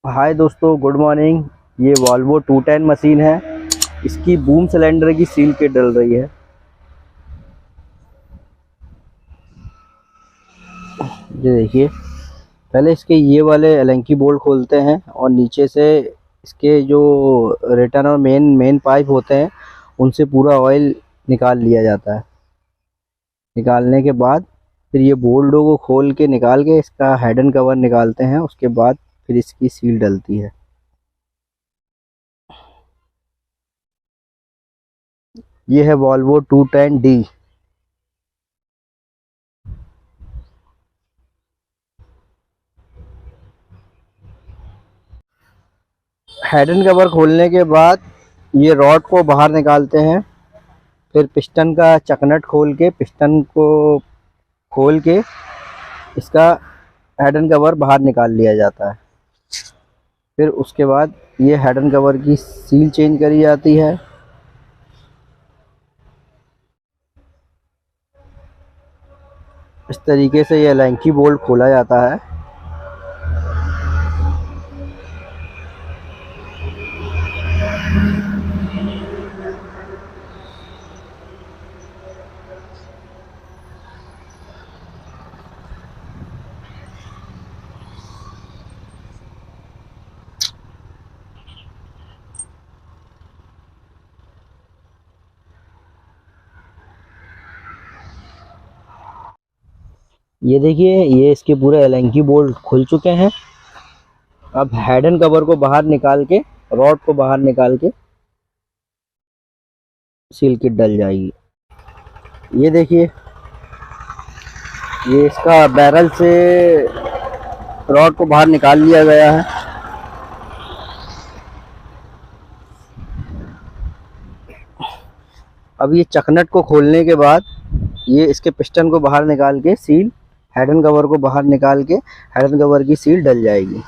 हाय दोस्तों, good morning. ये Volvo 210 machine है। इसकी बूम सिलेंडर की सील किट डल रही है। ये देखिए, पहले इसके ये वाले एलेंकी बोल्ट खोलते हैं और नीचे से इसके जो रिटर्न और मेन पाइप होते हैं उनसे पूरा ऑयल निकाल लिया जाता है। निकालने के बाद फिर ये बोल्टों को खोल के निकाल के इसका हेड एंड कवर निकालते हैं। उसके बाद फिर इसकी सील डलती है। ये है Volvo 210D। Head and cover खोलने के बाद ये रॉड को बाहर निकालते हैं। फिर पिस्टन का चकनट खोल के पिस्टन को खोल के इसका हेड एंड कवर बाहर निकाल लिया जाता है। फिर उसके बाद ये हेड एंड कवर की सील चेंज करी जाती है। इस तरीके से ये एलेंकी बोल्ट खोला जाता है। ये देखिए, ये इसके पूरे एलेंकी बोल्ट खुल चुके हैं। अब हेड एंड कवर को बाहर निकाल के, रॉड को बाहर निकाल के सील किट डल जाएगी। ये देखिए, ये इसका बैरल से रॉड को बाहर निकाल लिया गया है। अब ये चकनट को खोलने के बाद ये इसके पिस्टन को बाहर निकाल के सील, हेड एंड कवर को बाहर निकाल के हेड एंड कवर की सील डल जाएगी।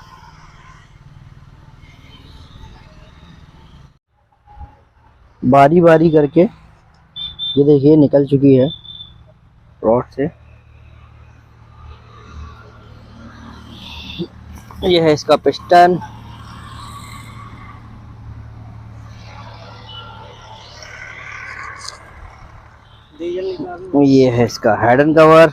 बारी बारी करके ये देखिए निकल चुकी है रॉड से। ये है इसका पिस्टन। ये है इसका हेड एंड कवर।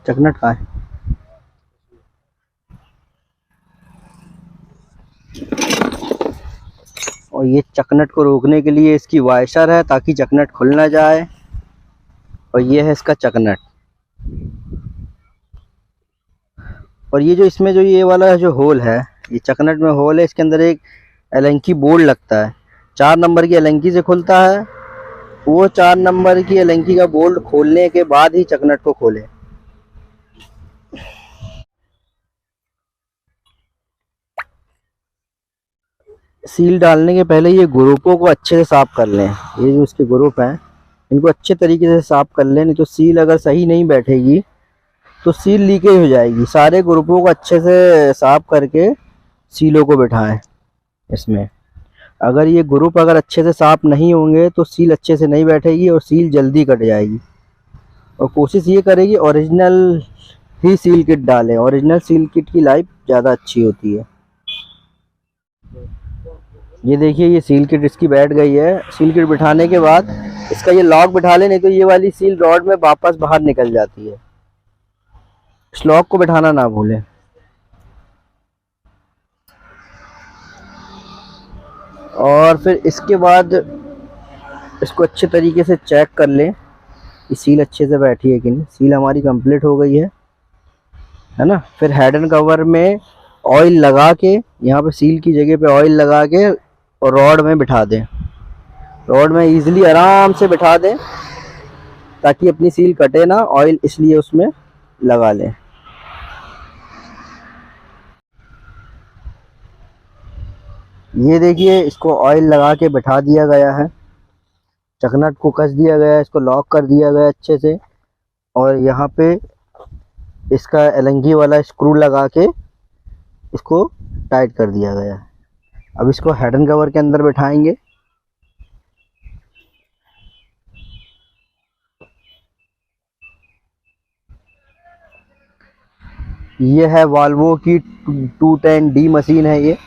चकनट कहाँ है? और ये चकनट को रोकने के लिए इसकी वाइशर है ताकि चकनट खुल ना जाए। और ये है इसका चकनट। और ये जो इसमें जो ये वाला जो होल है, ये चकनट में होल है, इसके अंदर एक एलेंकी बोल्ट लगता है। 4 नंबर की एलेंकी से खुलता है। वो 4 नंबर की एलेंकी का बोल्ट खोलने के बाद ही चकनट को खोले। सील डालने के पहले ये ग्रुपों को अच्छे से साफ कर लें। ये जो इसके ग्रुप हैं इनको अच्छे तरीके से साफ कर लें, नहीं तो सील अगर सही नहीं बैठेगी तो सील लीकेज हो जाएगी। सारे ग्रुपों को अच्छे से साफ करके सीलों को बिठाएं। इसमें अगर ये ग्रुप अगर अच्छे से साफ नहीं होंगे तो सील अच्छे से नहीं बैठेगी और सील जल्दी कट जाएगी। और कोशिश ये करेगी ओरिजिनल ही सील किट डालें। ओरिजिनल सील किट की लाइफ ज़्यादा अच्छी होती है। ये देखिए, ये सील किट इसकी बैठ गई है। सील किट बिठाने के बाद इसका ये लॉक बिठा लें, नहीं तो ये वाली सील रॉड में वापस बाहर निकल जाती है। इस लॉक को बिठाना ना भूलें। और फिर इसके बाद इसको अच्छे तरीके से चेक कर लें कि सील अच्छे से बैठी है कि नहीं। सील हमारी कंप्लीट हो गई है ना। फिर हेड एंड कवर में ऑयल लगा के, यहाँ पे सील की जगह पे ऑयल लगा के और रॉड में बिठा दें। रॉड में इजीली आराम से बिठा दें ताकि अपनी सील कटे ना। ऑयल इसलिए उसमें लगा लें। ये देखिए, इसको ऑयल लगा के बिठा दिया गया है। चकनट को कस दिया गया है, इसको लॉक कर दिया गया अच्छे से। और यहाँ पे इसका एलेंगी वाला स्क्रू लगा के इसको टाइट कर दिया गया है। अब इसको हेड एंड कवर के अंदर बिठाएंगे। ये है वाल्वो की 210D मशीन है ये।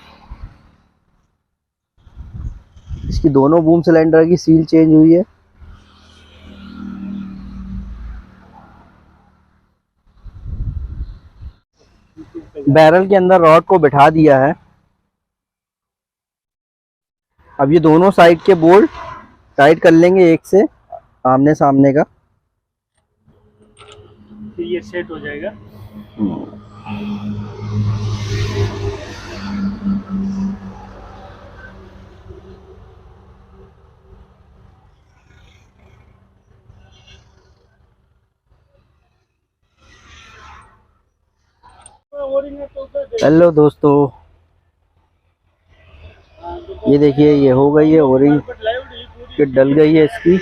इसकी दोनों बूम सिलेंडर की सील चेंज हुई है। बैरल के अंदर रॉड को बिठा दिया है। अब ये दोनों साइड के बोल्ट टाइट कर लेंगे एक से आमने सामने का, फिर ये सेट हो जाएगा। हेलो दोस्तों, ये देखिए ये हो गई है ओरिंग, किट डल गई है इसकी।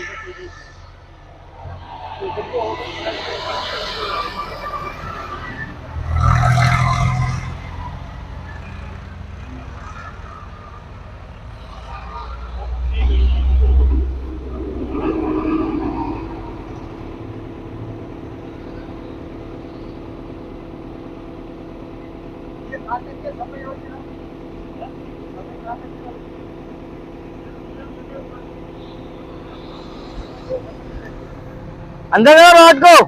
अंदर करो रॉड को।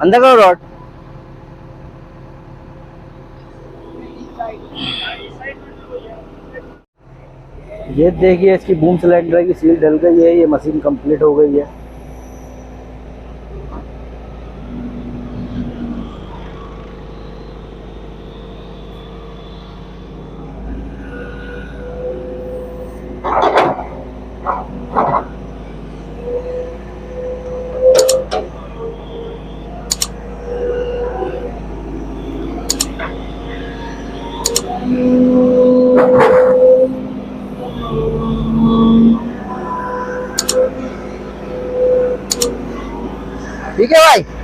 अंदर करो रॉड। ये देखिए इसकी बूम सिलेंडर की सील डल गई है। ये मशीन कंप्लीट हो गई है। ठीक है भाई।